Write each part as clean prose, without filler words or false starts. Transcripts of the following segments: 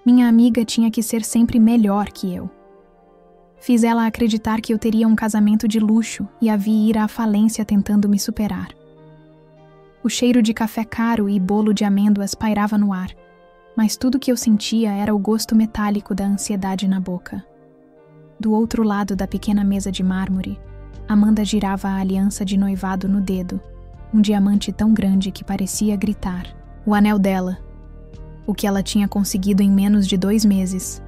Minha amiga tinha que ser sempre melhor que eu. Fiz ela acreditar que eu teria um casamento de luxo e a vi ir à falência tentando me superar. O cheiro de café caro e bolo de amêndoas pairava no ar, mas tudo que eu sentia era o gosto metálico da ansiedade na boca. Do outro lado da pequena mesa de mármore, Amanda girava a aliança de noivado no dedo, um diamante tão grande que parecia gritar. O anel dela, o que ela tinha conseguido em menos de 2 meses.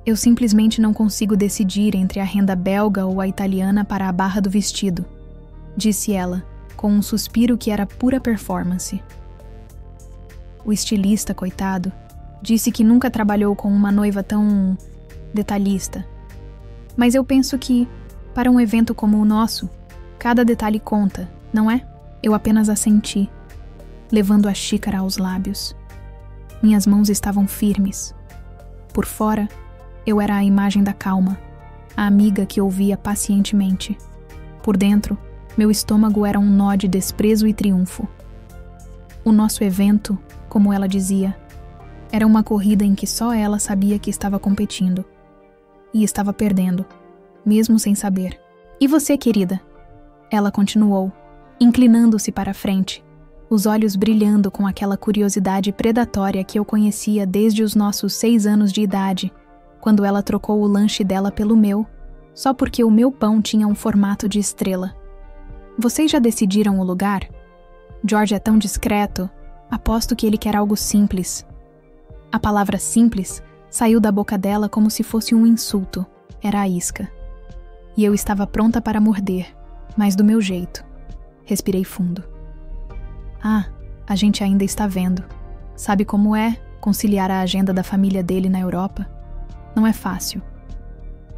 Eu simplesmente não consigo decidir entre a renda belga ou a italiana para a barra do vestido, disse ela, com um suspiro que era pura performance. O estilista, coitado, disse que nunca trabalhou com uma noiva tão detalhista. Mas eu penso que, para um evento como o nosso, cada detalhe conta, não é? Eu apenas assenti, levando a xícara aos lábios. Minhas mãos estavam firmes. Por fora, eu era a imagem da calma, a amiga que ouvia pacientemente. Por dentro, meu estômago era um nó de desprezo e triunfo. O nosso evento, como ela dizia, era uma corrida em que só ela sabia que estava competindo. E estava perdendo, mesmo sem saber. E você, querida? Ela continuou, inclinando-se para a frente, os olhos brilhando com aquela curiosidade predatória que eu conhecia desde os nossos 6 anos de idade, quando ela trocou o lanche dela pelo meu, só porque o meu pão tinha um formato de estrela. Vocês já decidiram o lugar? George é tão discreto, aposto que ele quer algo simples. A palavra simples saiu da boca dela como se fosse um insulto, era a isca. E eu estava pronta para morder, mas do meu jeito. Respirei fundo. Ah, a gente ainda está vendo. Sabe como é conciliar a agenda da família dele na Europa? Não é fácil.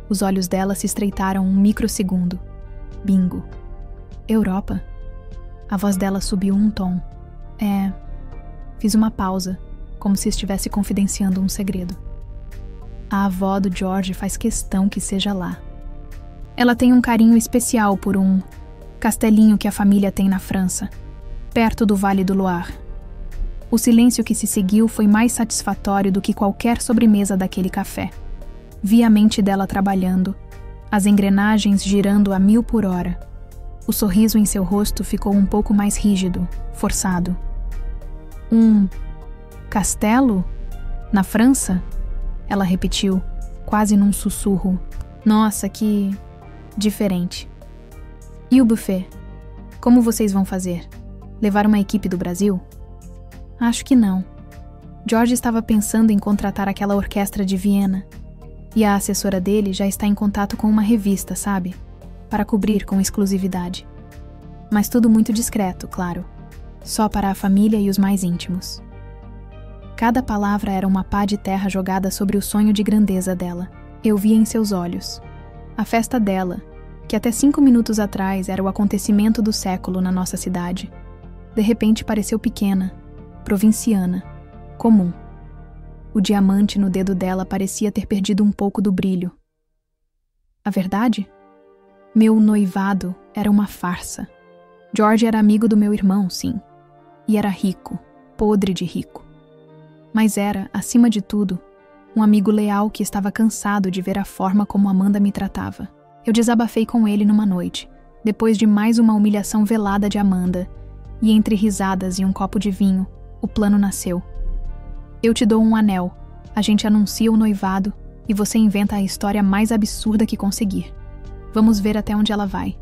Os olhos dela se estreitaram um microsegundo. Bingo. Europa? A voz dela subiu um tom. Fiz uma pausa, como se estivesse confidenciando um segredo. A avó do George faz questão que seja lá. Ela tem um carinho especial por um castelinho que a família tem na França, perto do Vale do Loire. O silêncio que se seguiu foi mais satisfatório do que qualquer sobremesa daquele café. Vi a mente dela trabalhando, as engrenagens girando a 1000 por hora. O sorriso em seu rosto ficou um pouco mais rígido, forçado. Um castelo? Na França? Ela repetiu, quase num sussurro. Nossa, que diferente. E o buffet? Como vocês vão fazer? Levar uma equipe do Brasil? Acho que não. George estava pensando em contratar aquela orquestra de Viena. E a assessora dele já está em contato com uma revista, sabe? Para cobrir com exclusividade. Mas tudo muito discreto, claro. Só para a família e os mais íntimos. Cada palavra era uma pá de terra jogada sobre o sonho de grandeza dela. Eu via em seus olhos. A festa dela, que até 5 minutos atrás era o acontecimento do século na nossa cidade, de repente pareceu pequena, provinciana, comum. O diamante no dedo dela parecia ter perdido um pouco do brilho. A verdade? Meu noivado era uma farsa. George era amigo do meu irmão, sim. E era rico, podre de rico. Mas era, acima de tudo, um amigo leal que estava cansado de ver a forma como Amanda me tratava. Eu desabafei com ele numa noite, depois de mais uma humilhação velada de Amanda, e entre risadas e um copo de vinho, o plano nasceu. Eu te dou um anel, a gente anuncia o noivado e você inventa a história mais absurda que conseguir. Vamos ver até onde ela vai,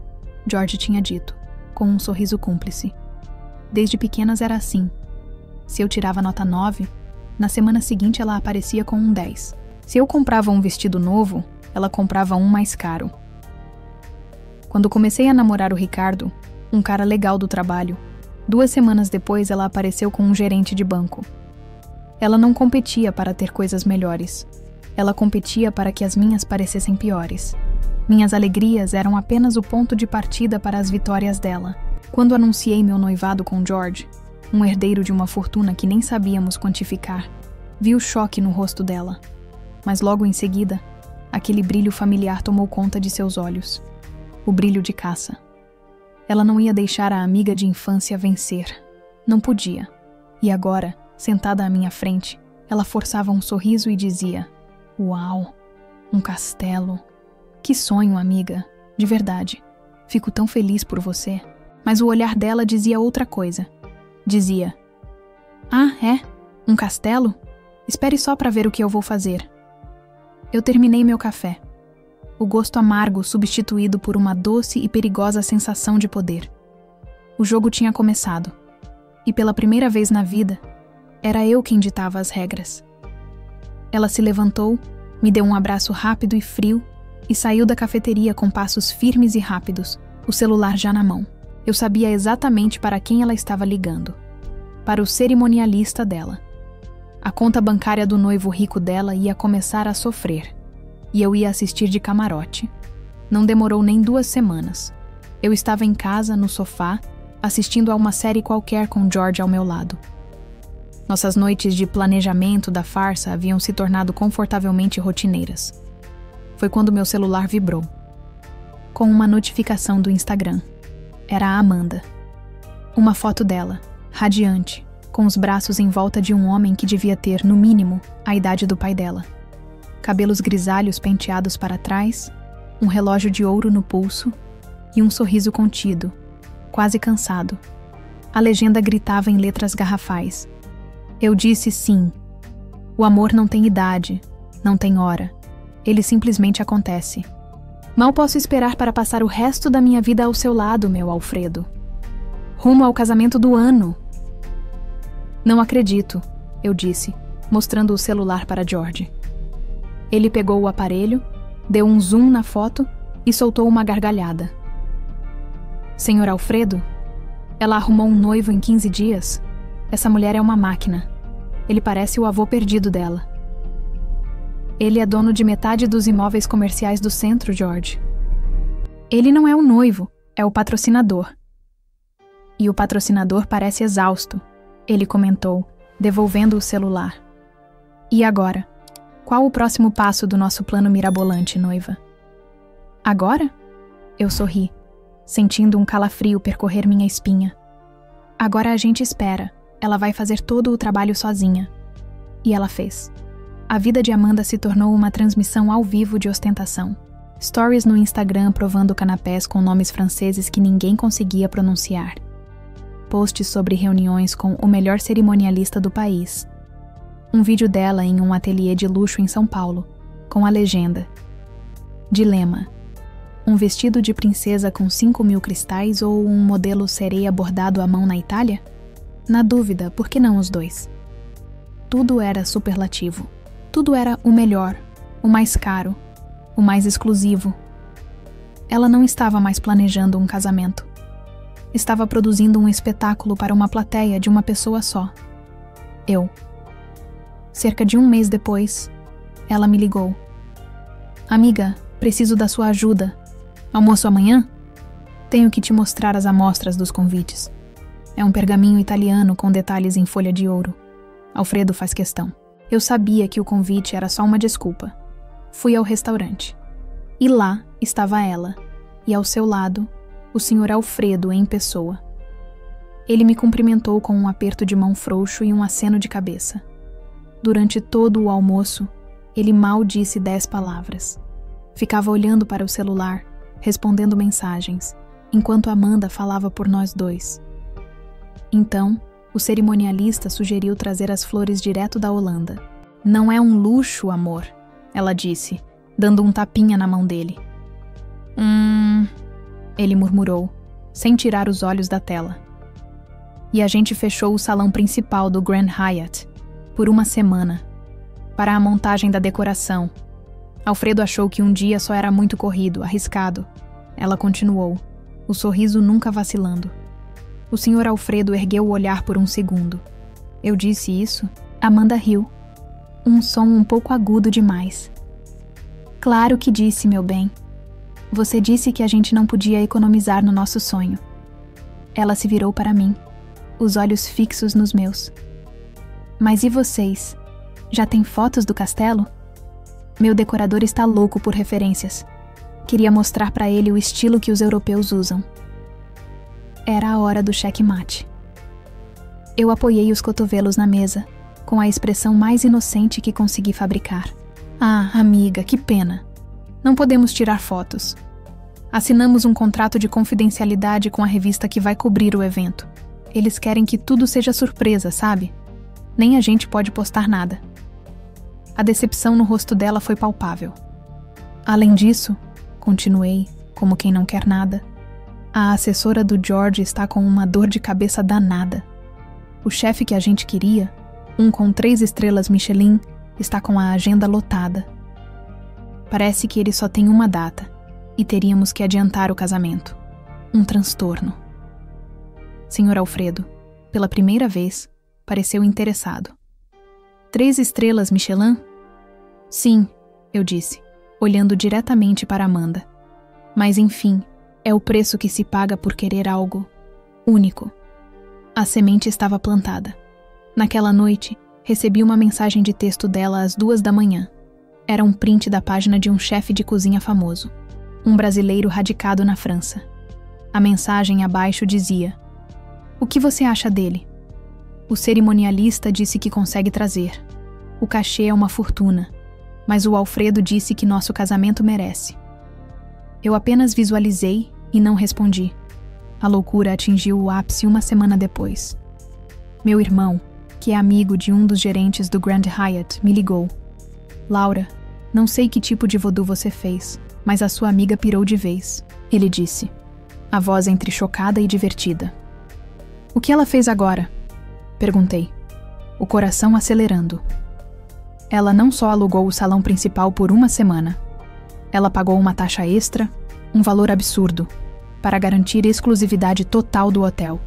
George tinha dito, com um sorriso cúmplice. Desde pequenas era assim. Se eu tirava nota 9, na semana seguinte ela aparecia com um 10. Se eu comprava um vestido novo, ela comprava um mais caro. Quando comecei a namorar o Ricardo, um cara legal do trabalho, 2 semanas depois ela apareceu com um gerente de banco. Ela não competia para ter coisas melhores. Ela competia para que as minhas parecessem piores. Minhas alegrias eram apenas o ponto de partida para as vitórias dela. Quando anunciei meu noivado com George, um herdeiro de uma fortuna que nem sabíamos quantificar, vi o choque no rosto dela. Mas logo em seguida, aquele brilho familiar tomou conta de seus olhos. O brilho de caça. Ela não ia deixar a amiga de infância vencer. Não podia. E agora, sentada à minha frente, Ela forçava um sorriso e dizia: "Uau, um castelo. Que sonho, amiga. De verdade. Fico tão feliz por você." Mas o olhar dela dizia outra coisa. Dizia: "Ah, é? Um castelo? Espere só para ver o que eu vou fazer." Eu terminei meu café. O gosto amargo substituído por uma doce e perigosa sensação de poder. O jogo tinha começado. E pela primeira vez na vida, era eu quem ditava as regras. Ela se levantou, me deu um abraço rápido e frio e saiu da cafeteria com passos firmes e rápidos, o celular já na mão. Eu sabia exatamente para quem ela estava ligando. Para o cerimonialista dela. A conta bancária do noivo rico dela ia começar a sofrer. E eu ia assistir de camarote. Não demorou nem 2 semanas. Eu estava em casa, no sofá, assistindo a uma série qualquer com George ao meu lado. Nossas noites de planejamento da farsa haviam se tornado confortavelmente rotineiras. Foi quando meu celular vibrou. Com uma notificação do Instagram. Era a Amanda. Uma foto dela, radiante, com os braços em volta de um homem que devia ter, no mínimo, a idade do pai dela. Cabelos grisalhos penteados para trás, um relógio de ouro no pulso e um sorriso contido, quase cansado. A legenda gritava em letras garrafais. Eu disse sim. O amor não tem idade, não tem hora. Ele simplesmente acontece. Mal posso esperar para passar o resto da minha vida ao seu lado, meu Alfredo. Rumo ao casamento do ano. Não acredito, eu disse, mostrando o celular para George. Ele pegou o aparelho, deu um zoom na foto e soltou uma gargalhada. Senhor Alfredo? Ela arrumou um noivo em 15 dias? Essa mulher é uma máquina. Ele parece o avô perdido dela. Ele é dono de metade dos imóveis comerciais do centro, George. Ele não é o noivo, é o patrocinador. E o patrocinador parece exausto, ele comentou, devolvendo o celular. E agora? Qual o próximo passo do nosso plano mirabolante, noiva? Agora? Eu sorri, sentindo um calafrio percorrer minha espinha. Agora a gente espera. Ela vai fazer todo o trabalho sozinha. E ela fez. A vida de Amanda se tornou uma transmissão ao vivo de ostentação. Stories no Instagram provando canapés com nomes franceses que ninguém conseguia pronunciar. Posts sobre reuniões com o melhor cerimonialista do país. Um vídeo dela em um ateliê de luxo em São Paulo, com a legenda: Dilema. Um vestido de princesa com 5.000 cristais ou um modelo sereia bordado à mão na Itália? Na dúvida, por que não os dois? Tudo era superlativo. Tudo era o melhor, o mais caro, o mais exclusivo. Ela não estava mais planejando um casamento. Estava produzindo um espetáculo para uma plateia de uma pessoa só. Eu. Cerca de 1 mês depois, ela me ligou. Amiga, preciso da sua ajuda. Almoço amanhã? Tenho que te mostrar as amostras dos convites. É um pergaminho italiano com detalhes em folha de ouro. Alfredo faz questão. Eu sabia que o convite era só uma desculpa. Fui ao restaurante. E lá estava ela, e ao seu lado, o Sr. Alfredo em pessoa. Ele me cumprimentou com um aperto de mão frouxo e um aceno de cabeça. Durante todo o almoço, ele mal disse 10 palavras. Ficava olhando para o celular, respondendo mensagens, enquanto Amanda falava por nós dois. Então, o cerimonialista sugeriu trazer as flores direto da Holanda. Não é um luxo, amor, ela disse, dando um tapinha na mão dele. Ele murmurou, sem tirar os olhos da tela. E a gente fechou o salão principal do Grand Hyatt, por 1 semana, para a montagem da decoração. Alfredo achou que um dia só era muito corrido, arriscado. Ela continuou, o sorriso nunca vacilando. O Sr. Alfredo ergueu o olhar por 1 segundo. Eu disse isso? Amanda riu. Um som um pouco agudo demais. Claro que disse, meu bem. Você disse que a gente não podia economizar no nosso sonho. Ela se virou para mim, os olhos fixos nos meus. Mas e vocês? Já tem fotos do castelo? Meu decorador está louco por referências. Queria mostrar para ele o estilo que os europeus usam. Era a hora do checkmate. Eu apoiei os cotovelos na mesa, com a expressão mais inocente que consegui fabricar. Ah, amiga, que pena. Não podemos tirar fotos. Assinamos um contrato de confidencialidade com a revista que vai cobrir o evento. Eles querem que tudo seja surpresa, sabe? Nem a gente pode postar nada. A decepção no rosto dela foi palpável. Além disso, continuei, como quem não quer nada, a assessora do George está com uma dor de cabeça danada. O chefe que a gente queria, um com 3 estrelas Michelin, está com a agenda lotada. Parece que ele só tem uma data, e teríamos que adiantar o casamento. Um transtorno. Sr. Alfredo, pela primeira vez, pareceu interessado. 3 estrelas Michelin? Sim, eu disse, olhando diretamente para Amanda. Mas enfim, é o preço que se paga por querer algo único. A semente estava plantada. Naquela noite, recebi uma mensagem de texto dela às 2 da manhã. Era um print da página de um chefe de cozinha famoso, um brasileiro radicado na França. A mensagem abaixo dizia: "O que você acha dele?" O cerimonialista disse que consegue trazer. O cachê é uma fortuna, mas o Alfredo disse que nosso casamento merece. Eu apenas visualizei e não respondi. A loucura atingiu o ápice uma semana depois. Meu irmão, que é amigo de um dos gerentes do Grand Hyatt, me ligou. "Laura, não sei que tipo de voodoo você fez, mas a sua amiga pirou de vez", ele disse, a voz entre chocada e divertida. "O que ela fez agora?" perguntei, o coração acelerando. Ela não só alugou o salão principal por uma semana. Ela pagou uma taxa extra, um valor absurdo, para garantir exclusividade total do hotel.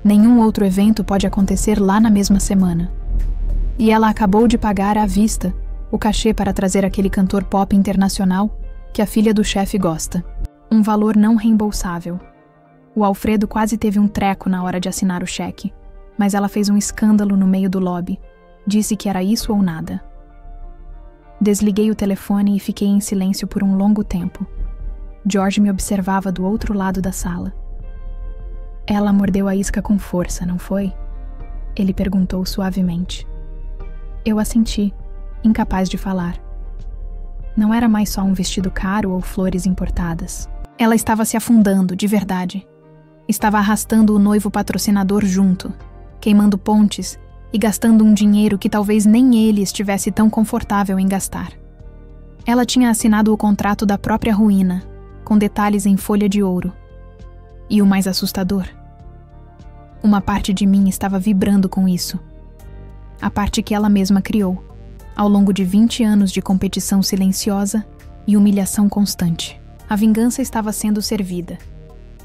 Nenhum outro evento pode acontecer lá na mesma semana. E ela acabou de pagar à vista o cachê para trazer aquele cantor pop internacional que a filha do chefe gosta. Um valor não reembolsável. O Alfredo quase teve um treco na hora de assinar o cheque, mas ela fez um escândalo no meio do lobby. Disse que era isso ou nada. Desliguei o telefone e fiquei em silêncio por um longo tempo. George me observava do outro lado da sala. "Ela mordeu a isca com força, não foi?" Ele perguntou suavemente. Eu assenti, incapaz de falar. Não era mais só um vestido caro ou flores importadas. Ela estava se afundando, de verdade. Estava arrastando o noivo patrocinador junto, queimando pontes e gastando um dinheiro que talvez nem ele estivesse tão confortável em gastar. Ela tinha assinado o contrato da própria ruína, com detalhes em folha de ouro. E o mais assustador? Uma parte de mim estava vibrando com isso. A parte que ela mesma criou, ao longo de 20 anos de competição silenciosa e humilhação constante. A vingança estava sendo servida,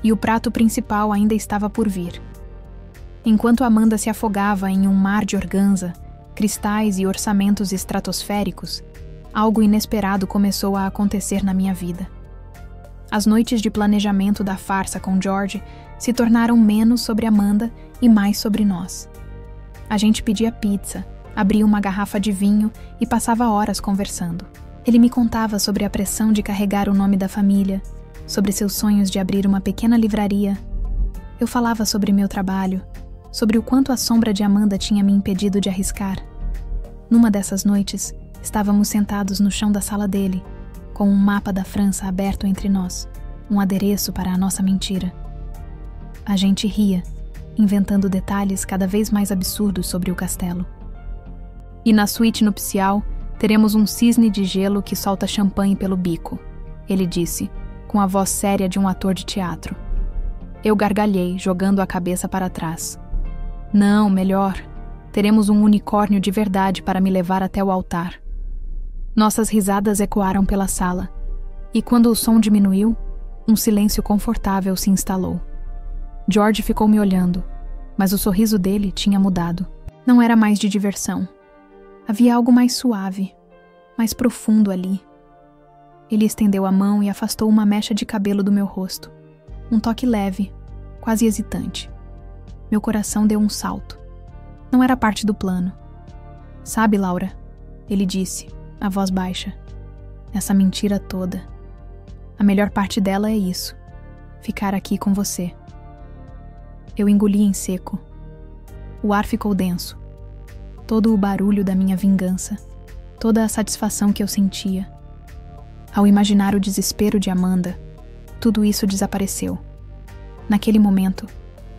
e o prato principal ainda estava por vir. Enquanto Amanda se afogava em um mar de organza, cristais e orçamentos estratosféricos, algo inesperado começou a acontecer na minha vida. As noites de planejamento da farsa com George se tornaram menos sobre Amanda e mais sobre nós. A gente pedia pizza, abria uma garrafa de vinho e passava horas conversando. Ele me contava sobre a pressão de carregar o nome da família, sobre seus sonhos de abrir uma pequena livraria. Eu falava sobre meu trabalho, sobre o quanto a sombra de Amanda tinha me impedido de arriscar. Numa dessas noites, estávamos sentados no chão da sala dele, com um mapa da França aberto entre nós, um adereço para a nossa mentira. A gente ria, inventando detalhes cada vez mais absurdos sobre o castelo. "E na suíte nupcial, teremos um cisne de gelo que solta champanhe pelo bico", ele disse, com a voz séria de um ator de teatro. Eu gargalhei, jogando a cabeça para trás. "Não, melhor. Teremos um unicórnio de verdade para me levar até o altar." Nossas risadas ecoaram pela sala, e quando o som diminuiu, um silêncio confortável se instalou. George ficou me olhando, mas o sorriso dele tinha mudado. Não era mais de diversão. Havia algo mais suave, mais profundo ali. Ele estendeu a mão e afastou uma mecha de cabelo do meu rosto. Um toque leve, quase hesitante. Meu coração deu um salto. Não era parte do plano. "Sabe, Laura?" ele disse, a voz baixa. "Essa mentira toda. A melhor parte dela é isso. Ficar aqui com você." Eu engoli em seco. O ar ficou denso. todo o barulho da minha vingança, toda a satisfação que eu sentia. Ao imaginar o desespero de Amanda, tudo isso desapareceu. Naquele momento,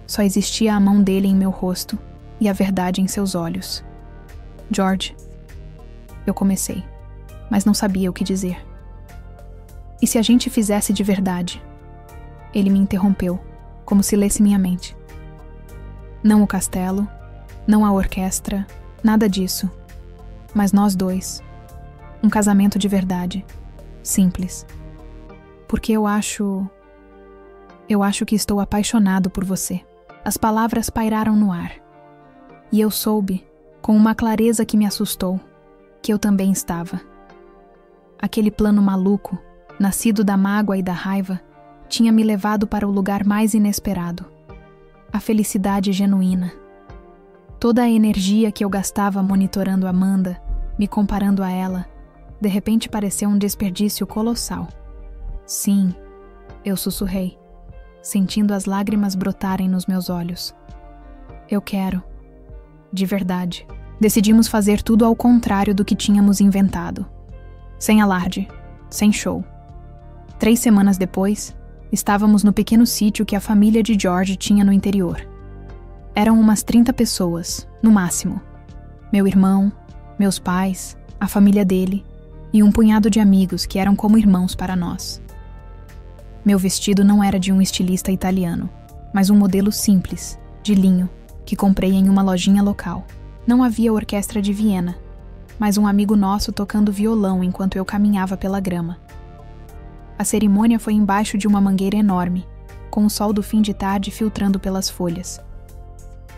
só existia a mão dele em meu rosto e a verdade em seus olhos. George, eu comecei, mas não sabia o que dizer. E se a gente fizesse de verdade? Ele me interrompeu, como se lesse minha mente. Não o castelo, não a orquestra, nada disso. Mas nós dois. Um casamento de verdade. Simples. Porque eu acho que estou apaixonado por você. As palavras pairaram no ar. E eu soube, com uma clareza que me assustou, que eu também estava. Aquele plano maluco, nascido da mágoa e da raiva, tinha me levado para o lugar mais inesperado. A felicidade genuína. Toda a energia que eu gastava monitorando Amanda, me comparando a ela, de repente pareceu um desperdício colossal. Sim, eu sussurrei, sentindo as lágrimas brotarem nos meus olhos. Eu quero. De verdade. Decidimos fazer tudo ao contrário do que tínhamos inventado. Sem alarde, sem show. 3 semanas depois, estávamos no pequeno sítio que a família de George tinha no interior. Eram umas 30 pessoas, no máximo. Meu irmão, meus pais, a família dele e um punhado de amigos que eram como irmãos para nós. Meu vestido não era de um estilista italiano, mas um modelo simples, de linho, que comprei em uma lojinha local. Não havia orquestra de Viena, mas um amigo nosso tocando violão enquanto eu caminhava pela grama. A cerimônia foi embaixo de uma mangueira enorme, com o sol do fim de tarde filtrando pelas folhas.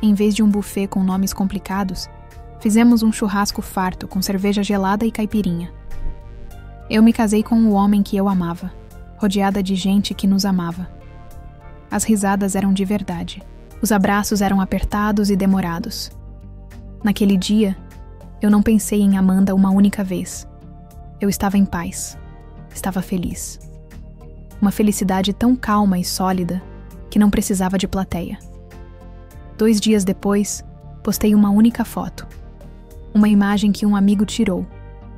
Em vez de um buffet com nomes complicados, fizemos um churrasco farto com cerveja gelada e caipirinha. Eu me casei com o homem que eu amava, rodeada de gente que nos amava. As risadas eram de verdade. Os abraços eram apertados e demorados. Naquele dia, eu não pensei em Amanda uma única vez. Eu estava em paz. Estava feliz. Uma felicidade tão calma e sólida que não precisava de plateia. 2 dias depois, postei uma única foto. Uma imagem que um amigo tirou,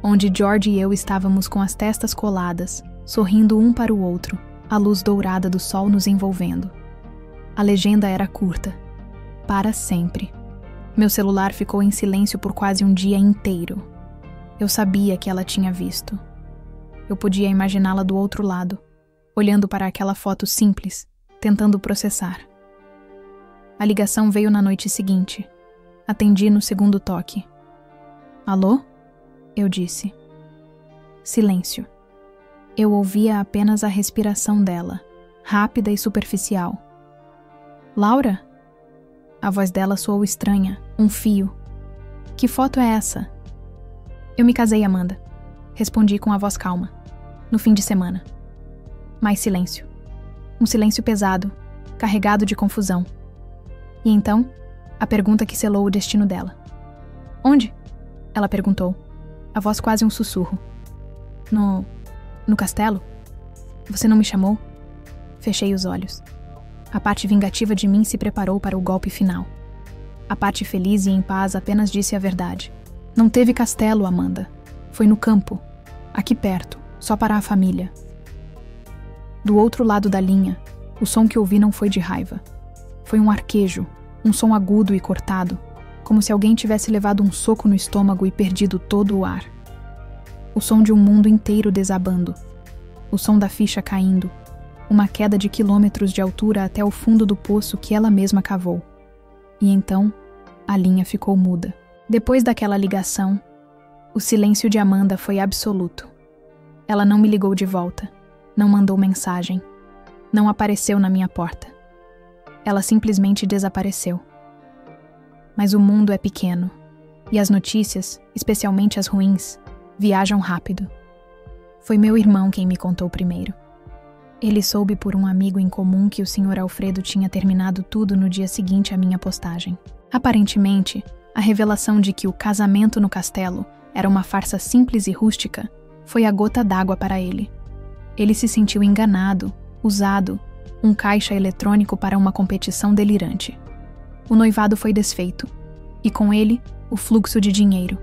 onde George e eu estávamos com as testas coladas, sorrindo um para o outro, a luz dourada do sol nos envolvendo. A legenda era curta. Para sempre. Meu celular ficou em silêncio por quase um dia inteiro. Eu sabia que ela tinha visto. Eu podia imaginá-la do outro lado, olhando para aquela foto simples, tentando processar. A ligação veio na noite seguinte. Atendi no segundo toque. Alô? Eu disse. Silêncio. Eu ouvia apenas a respiração dela, rápida e superficial. Laura? A voz dela soou estranha, um fio. Que foto é essa? Eu me casei, Amanda. Respondi com a voz calma. No fim de semana. Mais silêncio. Um silêncio pesado, carregado de confusão. E então, a pergunta que selou o destino dela. Onde? Ela perguntou, a voz quase um sussurro. No castelo? Você não me chamou? Fechei os olhos. A parte vingativa de mim se preparou para o golpe final. A parte feliz e em paz apenas disse a verdade. Não teve castelo, Amanda. Foi no campo, aqui perto, só para a família. Do outro lado da linha, o som que ouvi não foi de raiva. Foi um arquejo, um som agudo e cortado, como se alguém tivesse levado um soco no estômago e perdido todo o ar. O som de um mundo inteiro desabando. O som da ficha caindo. Uma queda de quilômetros de altura até o fundo do poço que ela mesma cavou. E então, a linha ficou muda. Depois daquela ligação, o silêncio de Amanda foi absoluto. Ela não me ligou de volta, não mandou mensagem, não apareceu na minha porta. Ela simplesmente desapareceu. Mas o mundo é pequeno, e as notícias, especialmente as ruins, viajam rápido. Foi meu irmão quem me contou primeiro. Ele soube por um amigo em comum que o Sr. Alfredo tinha terminado tudo no dia seguinte à minha postagem. Aparentemente, a revelação de que o casamento no castelo era uma farsa simples e rústica foi a gota d'água para ele. Ele se sentiu enganado, usado, um caixa eletrônico para uma competição delirante. O noivado foi desfeito, E com ele, o fluxo de dinheiro.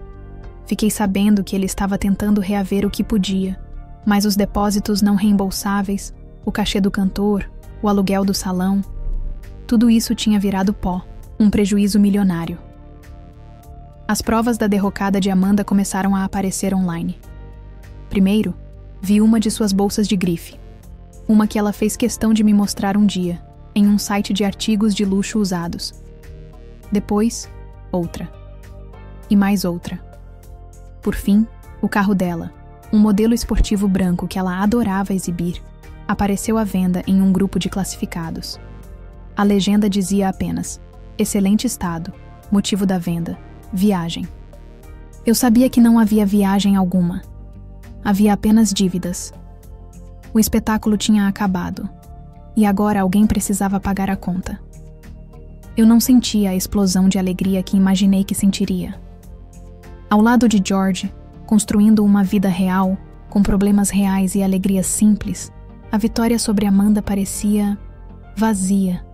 Fiquei sabendo que ele estava tentando reaver o que podia, mas os depósitos não reembolsáveis, o cachê do cantor, o aluguel do salão, tudo isso tinha virado pó, um prejuízo milionário. As provas da derrocada de Amanda começaram a aparecer online. Primeiro, vi uma de suas bolsas de grife. Uma que ela fez questão de me mostrar um dia, em um site de artigos de luxo usados. Depois, outra. E mais outra. Por fim, o carro dela, um modelo esportivo branco que ela adorava exibir, apareceu à venda em um grupo de classificados. A legenda dizia apenas: excelente estado, motivo da venda, viagem. Eu sabia que não havia viagem alguma. Havia apenas dívidas. O espetáculo tinha acabado, e agora alguém precisava pagar a conta. Eu não sentia a explosão de alegria que imaginei que sentiria. Ao lado de George, construindo uma vida real, com problemas reais e alegrias simples, a vitória sobre Amanda parecia vazia.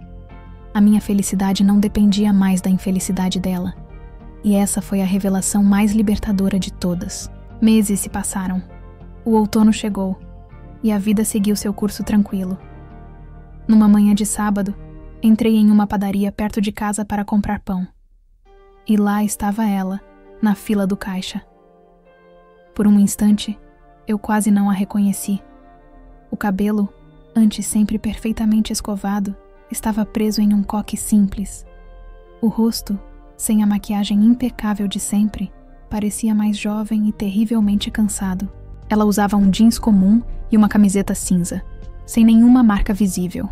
A minha felicidade não dependia mais da infelicidade dela. E essa foi a revelação mais libertadora de todas. Meses se passaram. O outono chegou, e a vida seguiu seu curso tranquilo. Numa manhã de sábado, entrei em uma padaria perto de casa para comprar pão. E lá estava ela, na fila do caixa. Por um instante, eu quase não a reconheci. O cabelo, antes sempre perfeitamente escovado, estava preso em um coque simples. O rosto, sem a maquiagem impecável de sempre, parecia mais jovem e terrivelmente cansado. Ela usava um jeans comum e uma camiseta cinza, sem nenhuma marca visível.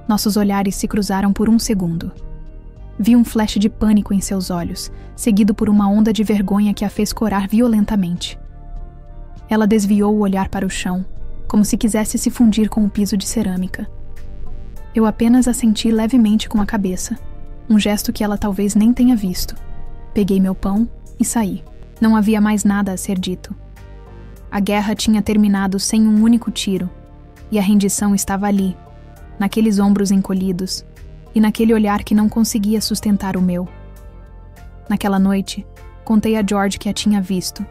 Nossos olhares se cruzaram por um segundo. Vi um flash de pânico em seus olhos, seguido por uma onda de vergonha que a fez corar violentamente. Ela desviou o olhar para o chão, como se quisesse se fundir com o piso de cerâmica. Eu apenas assenti levemente com a cabeça, um gesto que ela talvez nem tenha visto. Peguei meu pão e saí. Não havia mais nada a ser dito. A guerra tinha terminado sem um único tiro, e a rendição estava ali, naqueles ombros encolhidos, e naquele olhar que não conseguia sustentar o meu. Naquela noite, contei a George que a tinha visto.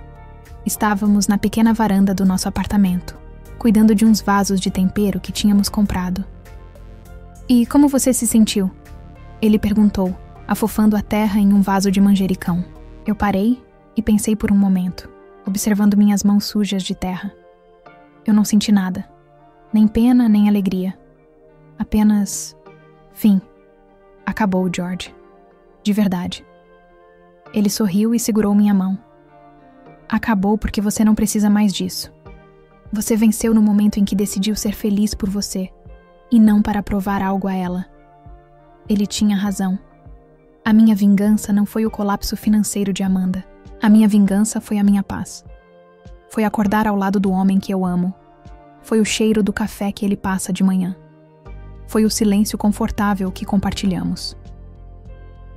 Estávamos na pequena varanda do nosso apartamento, cuidando de uns vasos de tempero que tínhamos comprado. "E como você se sentiu?" Ele perguntou, afofando a terra em um vaso de manjericão. Eu parei e pensei por um momento, observando minhas mãos sujas de terra. Eu não senti nada, nem pena nem alegria. Apenas... fim. Acabou, George. De verdade. Ele sorriu e segurou minha mão. Acabou porque você não precisa mais disso. Você venceu no momento em que decidiu ser feliz por você, e não para provar algo a ela. Ele tinha razão. A minha vingança não foi o colapso financeiro de Amanda. A minha vingança foi a minha paz. Foi acordar ao lado do homem que eu amo. Foi o cheiro do café que ele passa de manhã. Foi o silêncio confortável que compartilhamos.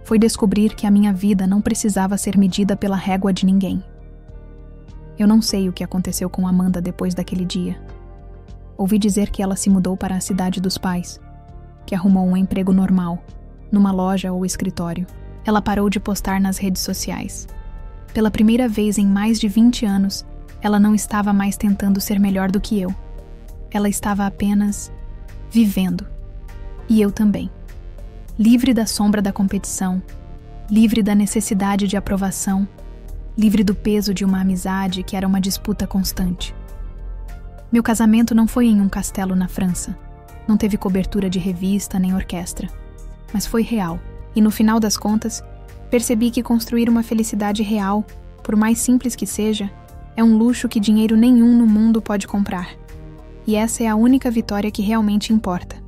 Foi descobrir que a minha vida não precisava ser medida pela régua de ninguém. Eu não sei o que aconteceu com Amanda depois daquele dia. Ouvi dizer que ela se mudou para a cidade dos pais, que arrumou um emprego normal, numa loja ou escritório. Ela parou de postar nas redes sociais. Pela primeira vez em mais de 20 anos, ela não estava mais tentando ser melhor do que eu. Ela estava apenas vivendo. E eu também. Livre da sombra da competição, livre da necessidade de aprovação, livre do peso de uma amizade que era uma disputa constante. Meu casamento não foi em um castelo na França. Não teve cobertura de revista nem orquestra. Mas foi real. E no final das contas, percebi que construir uma felicidade real, por mais simples que seja, é um luxo que dinheiro nenhum no mundo pode comprar. E essa é a única vitória que realmente importa.